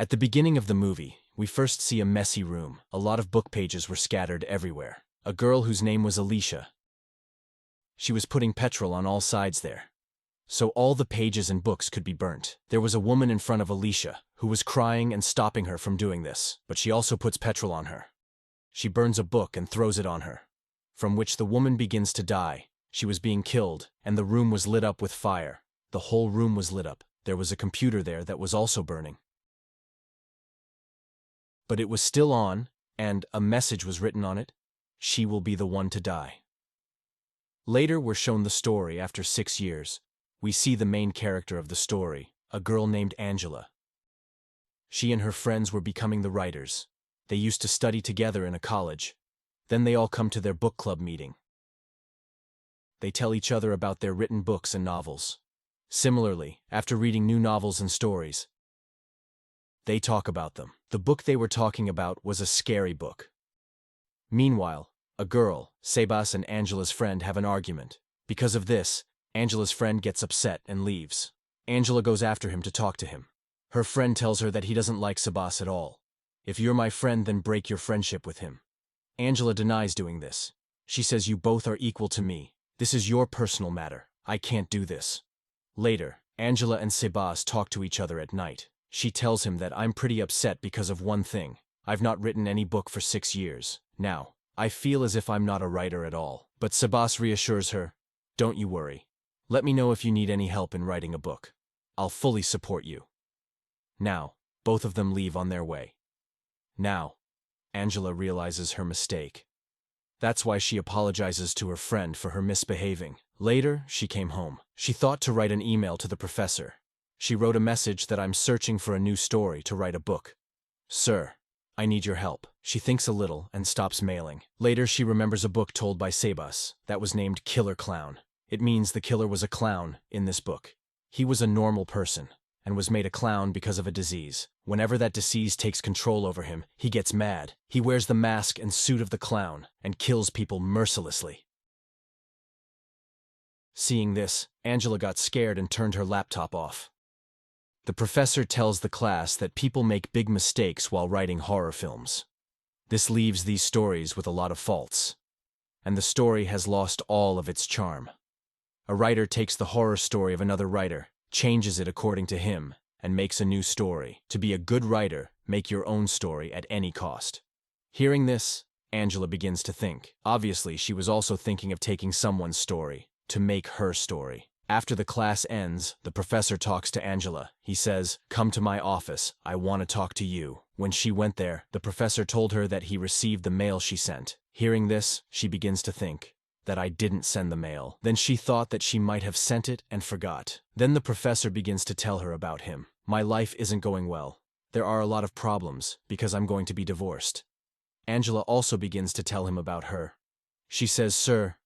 At the beginning of the movie, we first see a messy room. A lot of book pages were scattered everywhere. A girl whose name was Alicia. She was putting petrol on all sides there, so all the pages and books could be burnt. There was a woman in front of Alicia, who was crying and stopping her from doing this, but she also puts petrol on her. She burns a book and throws it on her, from which the woman begins to die. She was being killed, and the room was lit up with fire. The whole room was lit up. There was a computer there that was also burning. But it was still on, and a message was written on it. She will be the one to die. Later we're shown the story after 6 years. We see the main character of the story, a girl named Angela. She and her friends were becoming the writers. They used to study together in a college. Then they all come to their book club meeting. They tell each other about their written books and novels. Similarly, after reading new novels and stories, they talk about them. The book they were talking about was a scary book. Meanwhile, a girl, Sebas, and Angela's friend have an argument. Because of this, Angela's friend gets upset and leaves. Angela goes after him to talk to him. Her friend tells her that he doesn't like Sebas at all. If you're my friend, then break your friendship with him. Angela denies doing this. She says, you both are equal to me. This is your personal matter. I can't do this. Later, Angela and Sebas talk to each other at night. She tells him that I'm pretty upset because of one thing. I've not written any book for 6 years. Now, I feel as if I'm not a writer at all. But Sebas reassures her, don't you worry. Let me know if you need any help in writing a book. I'll fully support you. Now, both of them leave on their way. Now, Angela realizes her mistake. That's why she apologizes to her friend for her misbehaving. Later, she came home. She thought to write an email to the professor. She wrote a message that I'm searching for a new story to write a book. Sir, I need your help. She thinks a little and stops mailing. Later, she remembers a book told by Sebas that was named Killer Clown. It means the killer was a clown in this book. He was a normal person and was made a clown because of a disease. Whenever that disease takes control over him, he gets mad. He wears the mask and suit of the clown and kills people mercilessly. Seeing this, Angela got scared and turned her laptop off. The professor tells the class that people make big mistakes while writing horror films. This leaves these stories with a lot of faults, and the story has lost all of its charm. A writer takes the horror story of another writer, changes it according to him, and makes a new story. To be a good writer, make your own story at any cost. Hearing this, Angela begins to think. Obviously, she was also thinking of taking someone's story to make her story. After the class ends, the professor talks to Angela. He says, come to my office, I want to talk to you. When she went there, the professor told her that he received the mail she sent. Hearing this, she begins to think that I didn't send the mail. Then she thought that she might have sent it and forgot. Then the professor begins to tell her about him. My life isn't going well. There are a lot of problems because I'm going to be divorced. Angela also begins to tell him about her. She says, sir,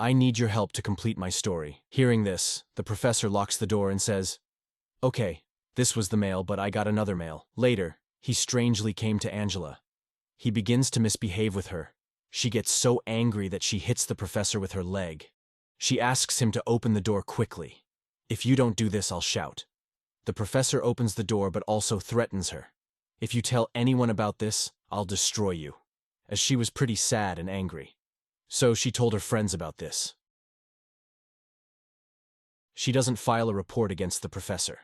I need your help to complete my story. Hearing this, the professor locks the door and says, okay, this was the mail, but I got another mail. Later, he strangely came to Angela. He begins to misbehave with her. She gets so angry that she hits the professor with her leg. She asks him to open the door quickly. If you don't do this, I'll shout. The professor opens the door but also threatens her. If you tell anyone about this, I'll destroy you. As she was pretty sad and angry. So she told her friends about this. She doesn't file a report against the professor.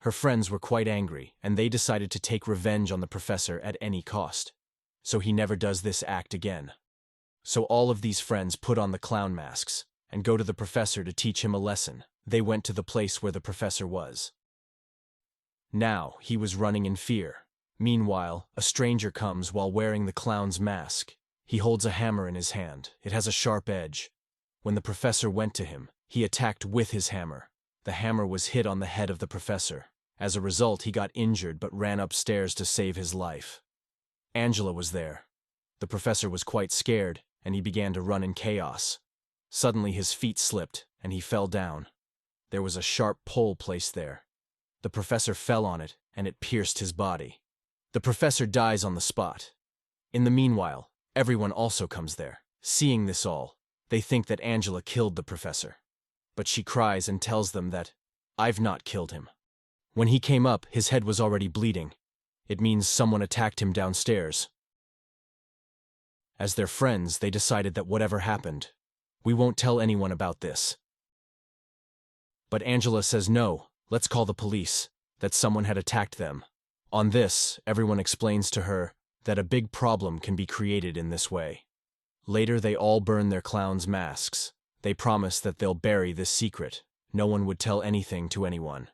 Her friends were quite angry, and they decided to take revenge on the professor at any cost. So he never does this act again. So all of these friends put on the clown masks and go to the professor to teach him a lesson. They went to the place where the professor was. Now he was running in fear. Meanwhile, a stranger comes while wearing the clown's mask. He holds a hammer in his hand. It has a sharp edge. When the professor went to him, he attacked with his hammer. The hammer was hit on the head of the professor. As a result, he got injured but ran upstairs to save his life. Angela was there. The professor was quite scared, and he began to run in chaos. Suddenly his feet slipped, and he fell down. There was a sharp pole placed there. The professor fell on it, and it pierced his body. The professor dies on the spot. In the meanwhile, everyone also comes there. Seeing this all, they think that Angela killed the professor. But she cries and tells them that, I've not killed him. When he came up, his head was already bleeding. It means someone attacked him downstairs. As their friends, they decided that whatever happened, we won't tell anyone about this. But Angela says no, let's call the police, that someone had attacked them. On this, everyone explains to her that a big problem can be created in this way. Later, they all burn their clowns' masks. They promise that they'll bury this secret. No one would tell anything to anyone.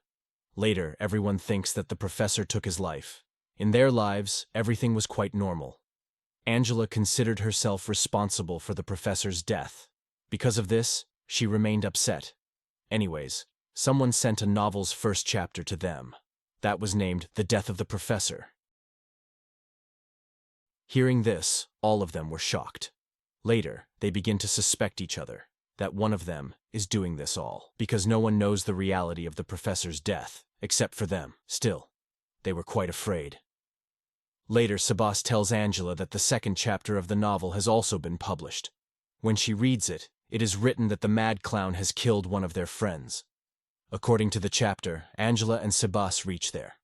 Later, everyone thinks that the professor took his life. In their lives, everything was quite normal. Angela considered herself responsible for the professor's death. Because of this, she remained upset. Anyways, someone sent a novel's first chapter to them. That was named The Death of the Professor. Hearing this, all of them were shocked. Later, they begin to suspect each other, that one of them is doing this all, because no one knows the reality of the professor's death, except for them. Still, they were quite afraid. Later, Sebas tells Angela that the second chapter of the novel has also been published. When she reads it, it is written that the mad clown has killed one of their friends. According to the chapter, Angela and Sebas reach there,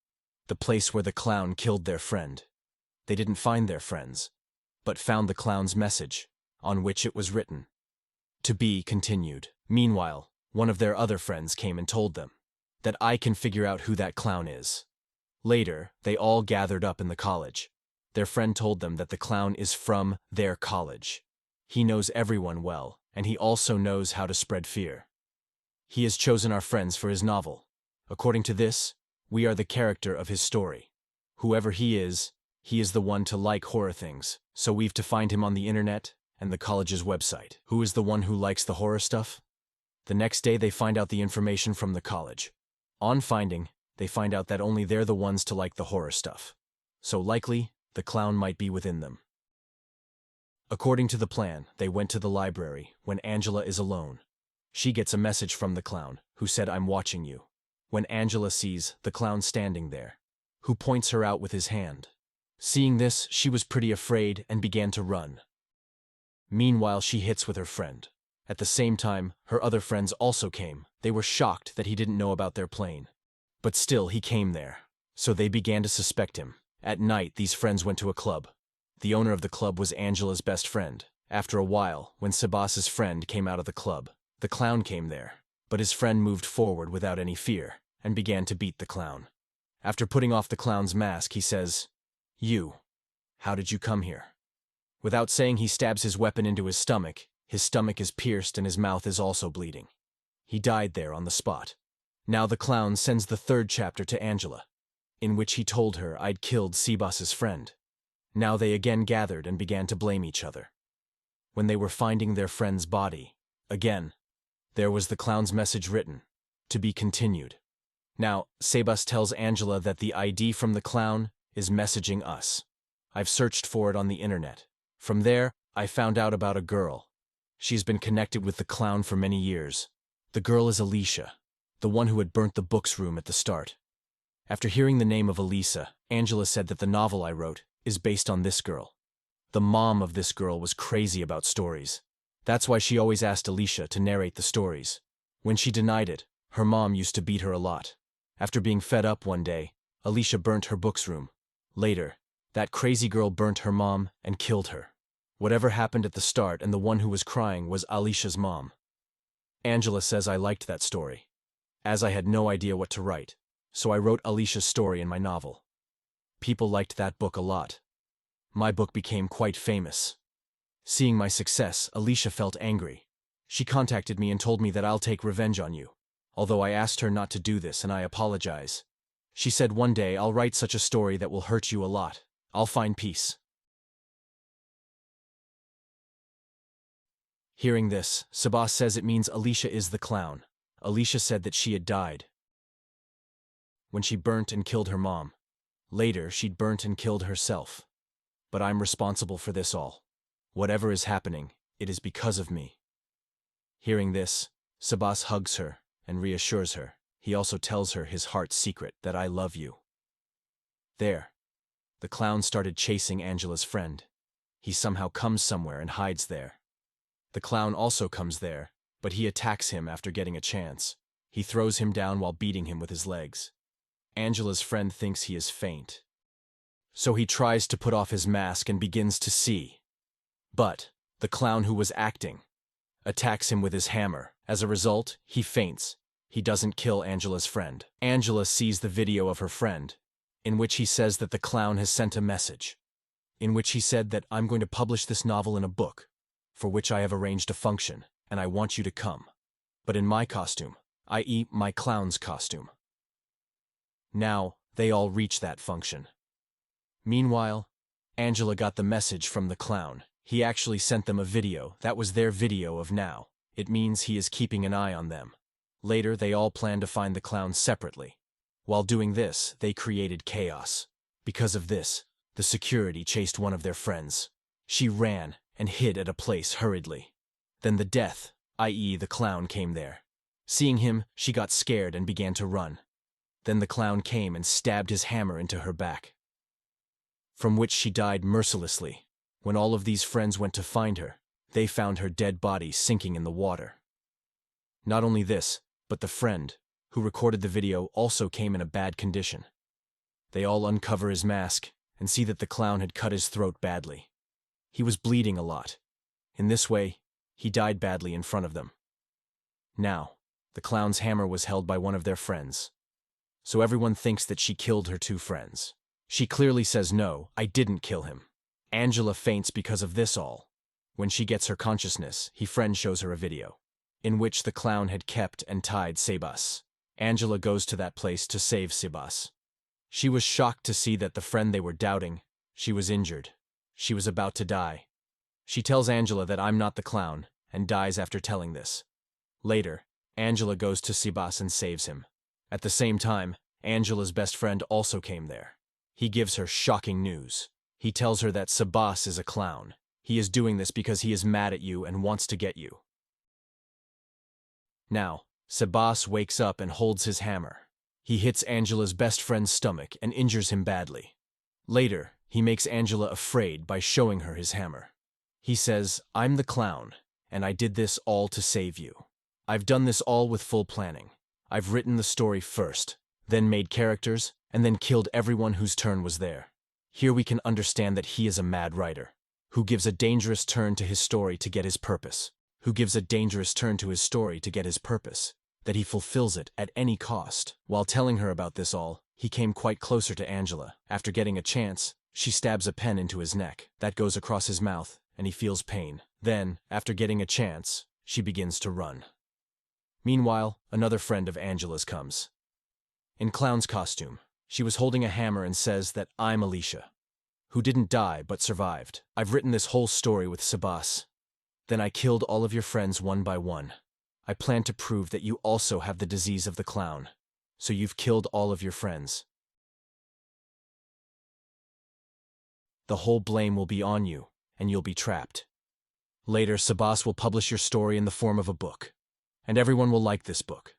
the place where the clown killed their friend. They didn't find their friends, but found the clown's message, on which it was written, "To be continued." Meanwhile, one of their other friends came and told them that I can figure out who that clown is. Later, they all gathered up in the college. Their friend told them that the clown is from their college. He knows everyone well, and he also knows how to spread fear. He has chosen our friends for his novel. According to this, we are the character of his story. Whoever he is the one to like horror things, so we've to find him on the internet and the college's website. Who is the one who likes the horror stuff? The next day they find out the information from the college. On finding, they find out that only they're the ones to like the horror stuff. So likely, the clown might be within them. According to the plan, they went to the library when Angela is alone. She gets a message from the clown, who said, "I'm watching you." When Angela sees the clown standing there, who points her out with his hand. Seeing this, she was pretty afraid and began to run. Meanwhile, she hits with her friend. At the same time, her other friends also came. They were shocked that he didn't know about their plane. But still, he came there. So they began to suspect him. At night, these friends went to a club. The owner of the club was Angela's best friend. After a while, when Sebas's friend came out of the club, the clown came there. But his friend moved forward without any fear and began to beat the clown. After putting off the clown's mask, he says, "You, how did you come here?" Without saying, he stabs his weapon into his stomach. His stomach is pierced and his mouth is also bleeding. He died there on the spot. Now the clown sends the third chapter to Angela, in which he told her I'd killed Sebas's friend. Now they again gathered and began to blame each other. When they were finding their friend's body, again, there was the clown's message written, "To be continued." Now, Sebas tells Angela that the ID from the clown is messaging us. I've searched for it on the internet. From there, I found out about a girl. She's been connected with the clown for many years. The girl is Alicia, the one who had burnt the books room at the start. After hearing the name of Elisa, Angela said that the novel I wrote is based on this girl. The mom of this girl was crazy about stories. That's why she always asked Alicia to narrate the stories. When she denied it, her mom used to beat her a lot. After being fed up one day, Alicia burnt her books room. Later, that crazy girl burnt her mom and killed her. Whatever happened at the start and the one who was crying was Alicia's mom. Angela says I liked that story, as I had no idea what to write, so I wrote Alicia's story in my novel. People liked that book a lot. My book became quite famous. Seeing my success, Alicia felt angry. She contacted me and told me that I'll take revenge on you, although I asked her not to do this and I apologize. She said one day I'll write such a story that will hurt you a lot. I'll find peace. Hearing this, Sebas says it means Alicia is the clown. Alicia said that she had died when she burnt and killed her mom. Later, she'd burnt and killed herself. But I'm responsible for this all. Whatever is happening, it is because of me. Hearing this, Sebas hugs her and reassures her. He also tells her his heart's secret, that I love you. There, the clown started chasing Angela's friend. He somehow comes somewhere and hides there. The clown also comes there, but he attacks him after getting a chance. He throws him down while beating him with his legs. Angela's friend thinks he is faint. So he tries to put off his mask and begins to see. But the clown who was acting attacks him with his hammer. As a result, he faints. He doesn't kill Angela's friend. Angela sees the video of her friend, in which he says that the clown has sent a message, in which he said that I'm going to publish this novel in a book, for which I have arranged a function, and I want you to come. But in my costume, i.e. my clown's costume. Now, they all reach that function. Meanwhile, Angela got the message from the clown. He actually sent them a video. That was their video of now. It means he is keeping an eye on them. Later, they all plan to find the clown separately. While doing this, they created chaos. Because of this, the security chased one of their friends. She ran and hid at a place hurriedly. Then the death, i.e. the clown, came there. Seeing him, she got scared and began to run. Then the clown came and stabbed his hammer into her back, from which she died mercilessly. When all of these friends went to find her, they found her dead body sinking in the water. Not only this, but the friend who recorded the video also came in a bad condition. They all uncover his mask and see that the clown had cut his throat badly. He was bleeding a lot. In this way, he died badly in front of them. Now, the clown's hammer was held by one of their friends. So everyone thinks that she killed her two friends. She clearly says, "No, I didn't kill him." Angela faints because of this all. When she gets her consciousness, her friend shows her a video, in which the clown had kept and tied Sebas. Angela goes to that place to save Sebas. She was shocked to see that the friend they were doubting, she was injured. She was about to die. She tells Angela that I'm not the clown, and dies after telling this. Later, Angela goes to Sebas and saves him. At the same time, Angela's best friend also came there. He gives her shocking news. He tells her that Sebas is a clown. He is doing this because he is mad at you and wants to get you. Now, Sebas wakes up and holds his hammer. He hits Angela's best friend's stomach and injures him badly. Later, he makes Angela afraid by showing her his hammer. He says, "I'm the clown, and I did this all to save you. I've done this all with full planning. I've written the story first, then made characters, and then killed everyone whose turn was there." Here we can understand that he is a mad writer, who gives a dangerous turn to his story to get his purpose. That he fulfills it at any cost. While telling her about this all, he came quite closer to Angela. After getting a chance, she stabs a pen into his neck. That goes across his mouth, and he feels pain. Then, after getting a chance, she begins to run. Meanwhile, another friend of Angela's comes. In clown's costume, she was holding a hammer and says that I'm Alicia, who didn't die but survived. I've written this whole story with Sebas. Then I killed all of your friends one by one. I plan to prove that you also have the disease of the clown, so you've killed all of your friends. The whole blame will be on you, and you'll be trapped. Later, Sebas will publish your story in the form of a book, and everyone will like this book.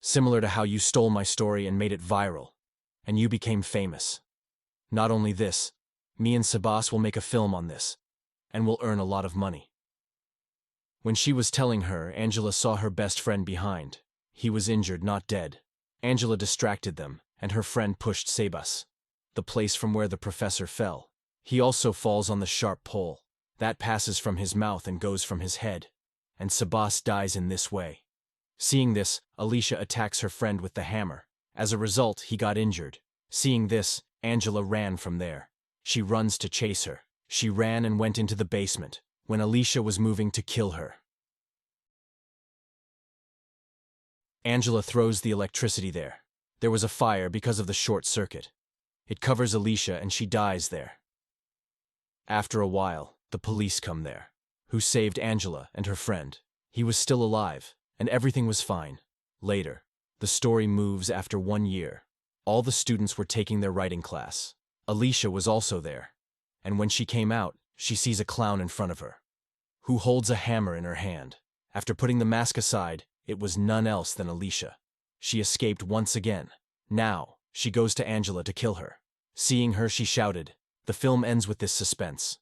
Similar to how you stole my story and made it viral, and you became famous. Not only this, me and Sebas will make a film on this, and we'll earn a lot of money. When she was telling her, Angela saw her best friend behind. He was injured, not dead. Angela distracted them, and her friend pushed Sebas, the place from where the professor fell. He also falls on the sharp pole. That passes from his mouth and goes from his head, and Sebas dies in this way. Seeing this, Alicia attacks her friend with the hammer. As a result, he got injured. Seeing this, Angela ran from there. She runs to chase her. She ran and went into the basement, when Alicia was moving to kill her. Angela throws the electricity there. There was a fire because of the short circuit. It covers Alicia and she dies there. After a while, the police come there, who saved Angela and her friend. He was still alive, and everything was fine. Later, the story moves after 1 year. All the students were taking their writing class. Alicia was also there, and when she came out, she sees a clown in front of her, who holds a hammer in her hand. After putting the mask aside, it was none else than Alicia. She escaped once again. Now, she goes to Angela to kill her. Seeing her, she shouted. The film ends with this suspense.